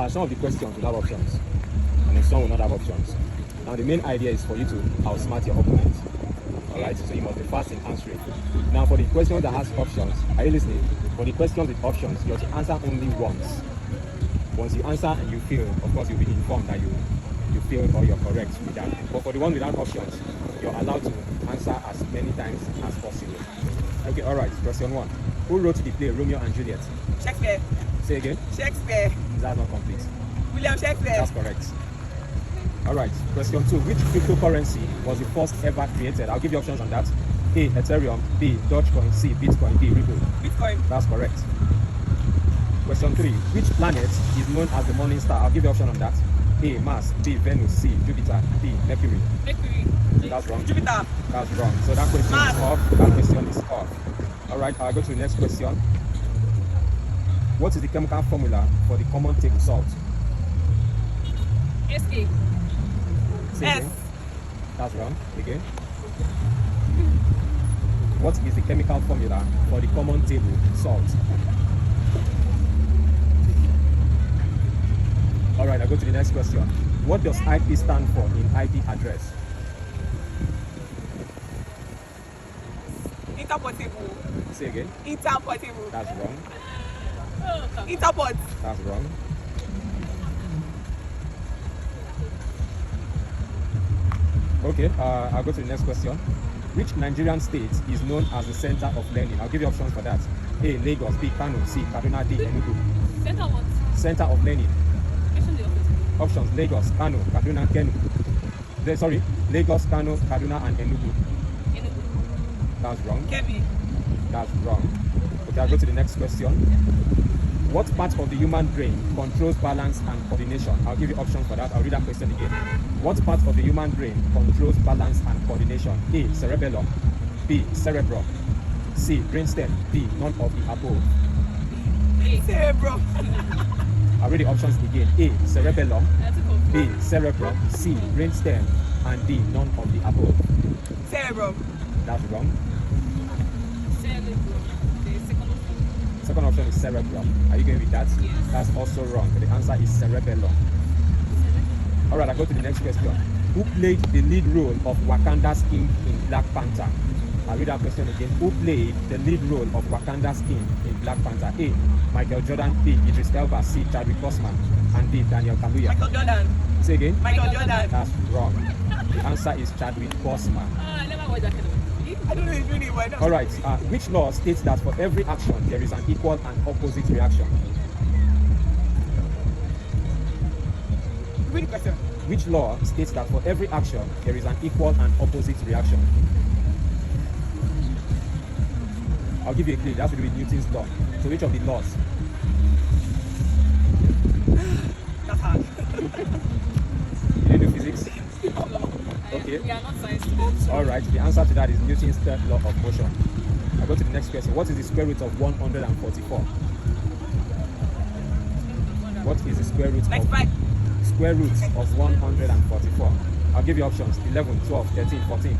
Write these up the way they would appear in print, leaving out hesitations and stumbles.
Some of the questions will have options, and then some will not have options. Now, the main idea is for you to outsmart your opponent. Alright, so you must be fast in answering. Now, for the question that has options, are you listening? For the questions with options, you have to answer only once. Once you answer and you fail, of course, you'll be informed that you failed or you're correct with that. But for the one without options, you're allowed to answer as many times as possible. Okay, alright, question 1. Who wrote the play Romeo and Juliet? Shakespeare. Say again? Shakespeare. That's not complete. William Shakespeare. That's correct. Alright, question 2. Which cryptocurrency was the first ever created? I'll give you options on that. A. Ethereum. B. Dogecoin. C. Bitcoin. D. Ripple. Bitcoin. That's correct. Question 3. Which planet is known as the morning star? I'll give you option on that. A. Mars. B. Venus. C. Jupiter. D. Mercury. Mercury. That's wrong. Jupiter. That's wrong. So that question Mars. is off. That question is off. Alright, I'll go to the next question. What is the chemical formula for the common table salt? SK. Say S. again. That's wrong. Again. What is the chemical formula for the common table salt? Alright, I'll go to the next question. What does IP stand for in IP address? Interportable. Say again. Interportable. That's wrong. Interport. That's wrong. Okay, I'll go to the next question. Which Nigerian state is known as the center of learning? I'll give you options for that. A. Lagos. B. Kano. C. Kaduna. D. Enugu. Center what? Center of learning. Question the opposite. Options: Lagos, Kano, Kaduna, Kenu. Lagos, Kano, Kaduna, and Enugu. Enugu. That's wrong. Kebbi. That's wrong. Okay, I'll go to the next question. What part of the human brain controls balance and coordination? I'll give you options for that. I'll read that question again. What part of the human brain controls balance and coordination? A. Cerebellum. B. Cerebrum. C. Brainstem. D. None of the above. Cerebrum. I'll read the options again. A. Cerebellum. That's a confirm. B. Cerebrum. C. Brainstem. And D. None of the above. Cerebrum. That's wrong. Cerebrum. The second option. Second option is cerebrum. Are you going with that? Yes. That's also wrong. The answer is cerebellum. Alright, I go to the next question. Who played the lead role of Wakanda's king in Black Panther? I'll read that question again. Who played the lead role of Wakanda's king in Black Panther? A. Michael Jordan. B. Idris Elba. C. Chadwick Boseman. And D. Daniel Kaluuya. Michael Jordan. Say again. Michael Jordan. That's wrong. The answer is Chadwick Boseman. I never watched that kind of movie. I don't know his real name, but I know. Alright, which law states that for every action there is an equal and opposite reaction? Read the question. Which law states that for every action there is an equal and opposite reaction? I'll give you a clue. It has to do with Newton's law. So which of the laws? That's hard. You didn't do physics? Okay. We are not science students. Alright, the answer to that is Newton's third law of motion. I'll go to the next question. What is the square root of 144? What is the square root of 95. square root of 144? I'll give you options: 11, 12, 13, 14.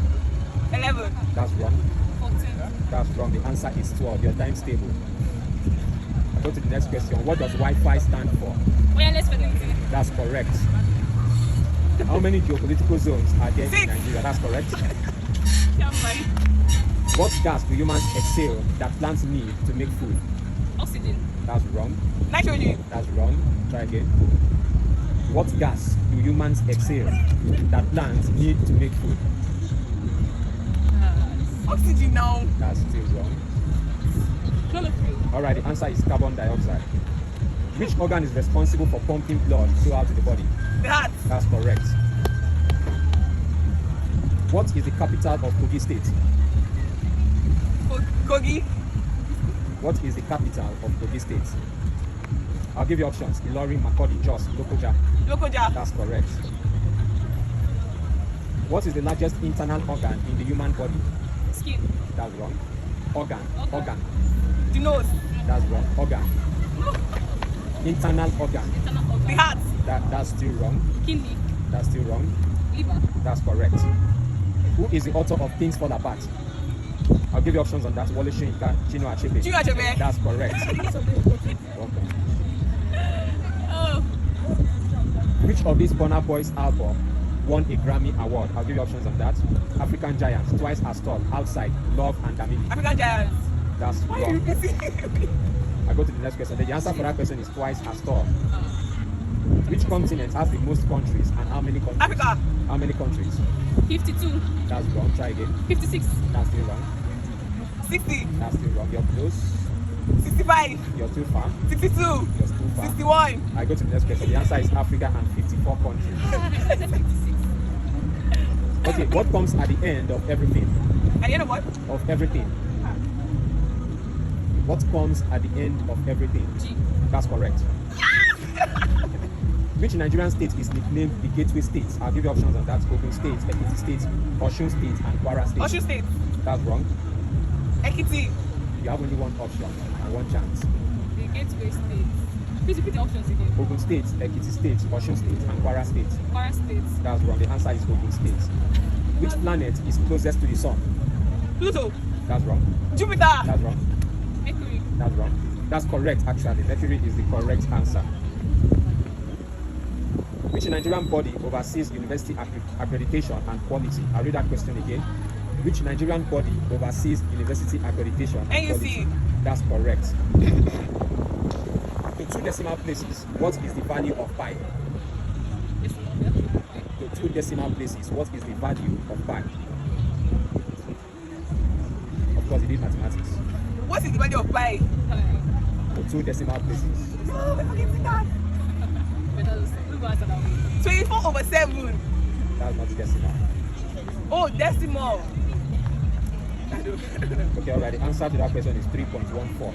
11. That's wrong. 14. That's wrong. The answer is 12. Your times table. I'll go to the next question. What does Wi-Fi stand for? Wireless fidelity. That's correct. How many geopolitical zones are there in 6. Nigeria? That's correct. Can't mind. What gas do humans exhale that plants need to make food? Oxygen. That's wrong. Nitrogen. That's wrong. Try again. What gas do humans exhale that plants need to make food? Oxygen now. That's still wrong. Chlorophyll. Alright, the answer is carbon dioxide. Which organ is responsible for pumping blood throughout the body? The heart. That's correct. What is the capital of Kogi State? Kogi. What is the capital of Kogi State? I'll give you options: Ilorin, Makurdi, Jos, Lokoja. Lokoja. That's correct. What is the largest internal organ in the human body? Skin. That's wrong. Organ. The nose. That's wrong. Organ. Internal organ. Internal organ. The heart. That's still wrong. Kidney. That's still wrong. Liver. That's correct. Who is the author of Things Fall Apart? I'll give you options on that. Wole Soyinka, Chinua Achebe. Chinua Achebe. That's correct. Welcome. Oh. Which of these Burna Boys album won a Grammy Award? I'll give you options on that. African Giants, Twice as Tall, Outside, Love and Damini. African Giants. That's Why are you wrong. busy? I go to the next question. The answer for that question is Twice as Tall. Which continent has the most countries and how many countries? Africa. How many countries? 52. That's wrong. Try again. 56. That's still wrong. 60. That's still wrong. You're close. 65. You're too far. 62. You're too far. 61. I go to the next question. The answer is Africa and 54 countries. 56. Okay, what comes at the end of everything? And you know what? Of everything. What comes at the end of everything? G. That's correct. Which Nigerian state is nicknamed the Gateway State? I'll give you options on that. Ogun State, Ekiti State, Osun State, and Kwara State. Osun State. That's wrong. Ekiti. You have only one option and one chance. The Gateway State. Please repeat the options again. Ogun State, Ekiti State, Osun State, and Kwara State. Kwara State. That's wrong. The answer is Ogun State. Which planet is closest to the sun? Pluto. That's wrong. Jupiter. That's wrong. Mercury. That's wrong. That's correct, actually. Mercury is the correct answer. Which Nigerian body oversees university accreditation and quality? I'll read that question again. Which Nigerian body oversees university accreditation and NUC. quality? That's correct. To 2 decimal places, what is the value of pi? Yes, To 2 decimal places, what is the value of pi? Of course, it is mathematics. What is the value of pi? To 2 decimal places. No, we're forgetting that. 24 over 7. That's not decimal. Oh, decimal. Okay, alright. The answer to that question is 3.14.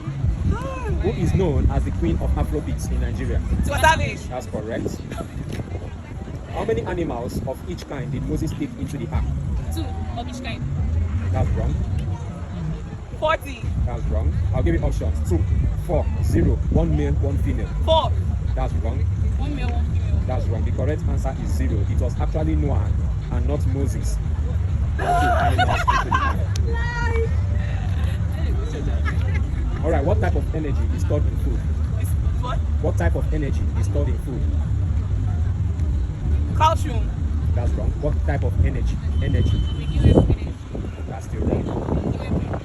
Who is known as the queen of Afrobeats in Nigeria? Tiwa Savage. That's correct. How many animals of each kind did Moses take into the ark? 2 of each kind. That's wrong. 40. That's wrong. I'll give you options. 2, 4, 0, 1 male, 1 female. 4. That's wrong. 1 male, 1 female. That's wrong. The correct answer is 0. It was actually Noah and not Moses. That took animals into the ark. Alright, what type of energy is stored in food? It's what? What type of energy is stored in food? Calcium. That's wrong. What type of energy? Energy. Renewable energy. That's still wrong. Renewable.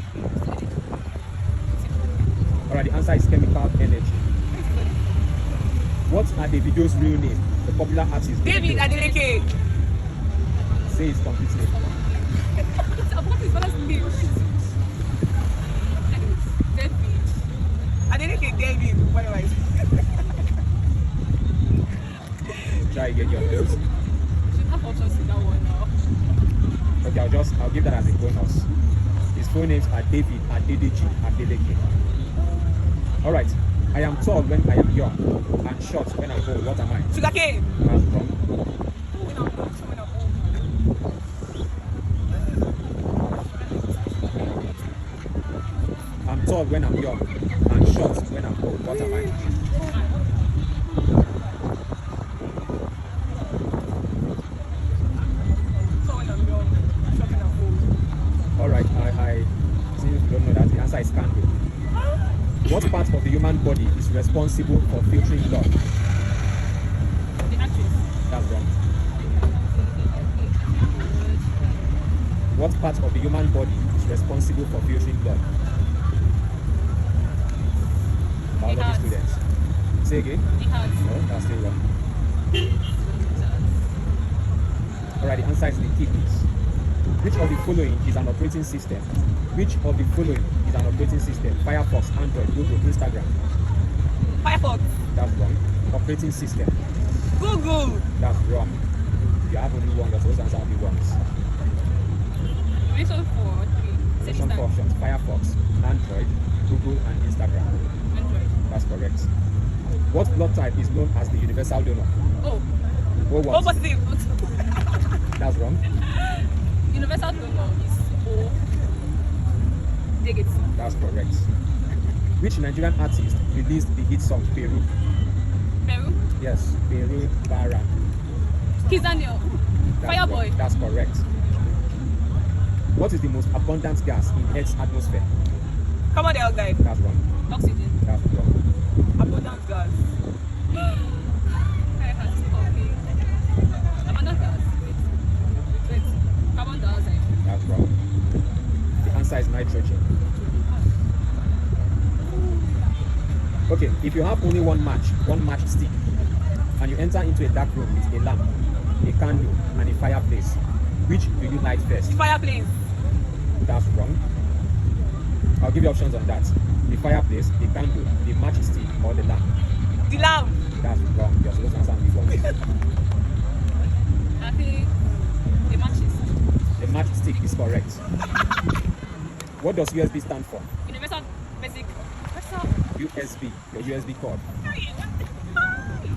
Alright, the answer is chemical energy. What are Davido's real name? The popular artist. David Davido. Adeleke. Say his complete name. I've got his father's name. David. Adeleke David. Whatever it is. Try again your bills. Should have options in that one now. Okay, I'll give that as a bonus. His full names are David Adedeji Adeleke. Alright. I am tall when I am young and short when I'm old. What am I? Sugarcane. That's wrong. When I'm old. I'm tall when I'm young and short when I'm old. What am I? So when I'm young, so when I'm old. Alright, I since you don't know that, the answer is candle. What part of the human body is responsible for filtering blood? The actress. That's wrong. What part of the human body is responsible for filtering blood? Biology heart. students. Say again? The heart. No, that's still wrong. Alright, the answer is the kidneys. Which of the following is an operating system? Which of the following is an operating system? Firefox, Android, Google, Instagram. Firefox. That's wrong. Operating system. Google. That's wrong. You have only one, those answers are the ones. Mention 4 or 3. Section 4 options. Firefox, Android, Google, and Instagram. Android. That's correct. What blood type is known as the universal donor? Oh. O O what? positive. That's wrong. Universal donor is O negative. That's correct. Which Nigerian artist released the hit song Peru? Peru. Yes, Peru Bara. Kiss Daniel. That's Fireboy. wrong. That's correct. What is the most abundant gas in Earth's atmosphere? Carbon dioxide. That's wrong. Oxygen. That's wrong. Abundant gas. If you have only one match stick, and you enter into a dark room with a lamp, a candle, and a fireplace, which do you light first? The fireplace. That's wrong. I'll give you options on that. The fireplace, the candle, the matchstick, or the lamp. The lamp. That's wrong. You're supposed to answer this one. I think the matches. The matchstick is correct. What does USB stand for? Universal basic. What's up? USB, your USB cord.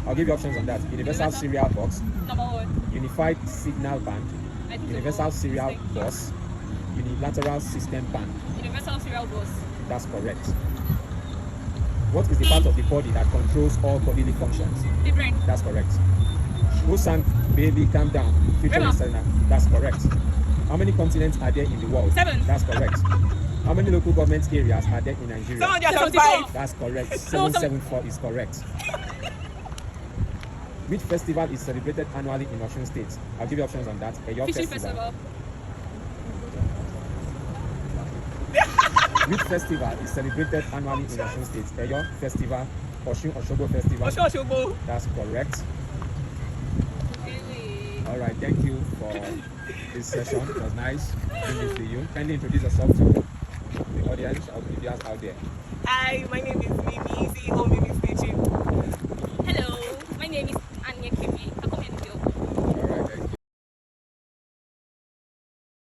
I'll give you options on that. Universal serial box, Number one. unified signal band, I think universal the serial system. bus, unilateral system band. Universal serial bus. That's correct. What is the part of the body that controls all bodily functions? The brain. That's correct. Who sang Baby Calm Down featuring Rema. Selena? That's correct. How many continents are there in the world? 7. That's correct. How many local government areas are there in Nigeria? 775. That's correct. No, 774 is correct. Which festival is celebrated annually in Osun State? I'll give you options on that. Eyo Fishing Festival. festival. Which festival is celebrated annually in Osun State? Eyo Festival, Osun Osogbo Festival. Oshobo. That's correct. Really? All right, thank you for this session. It was nice doing this to you. Kindly introduce yourself to the audience or the viewers out there. Hi, my name is Mimi. See home Mimi Stitching.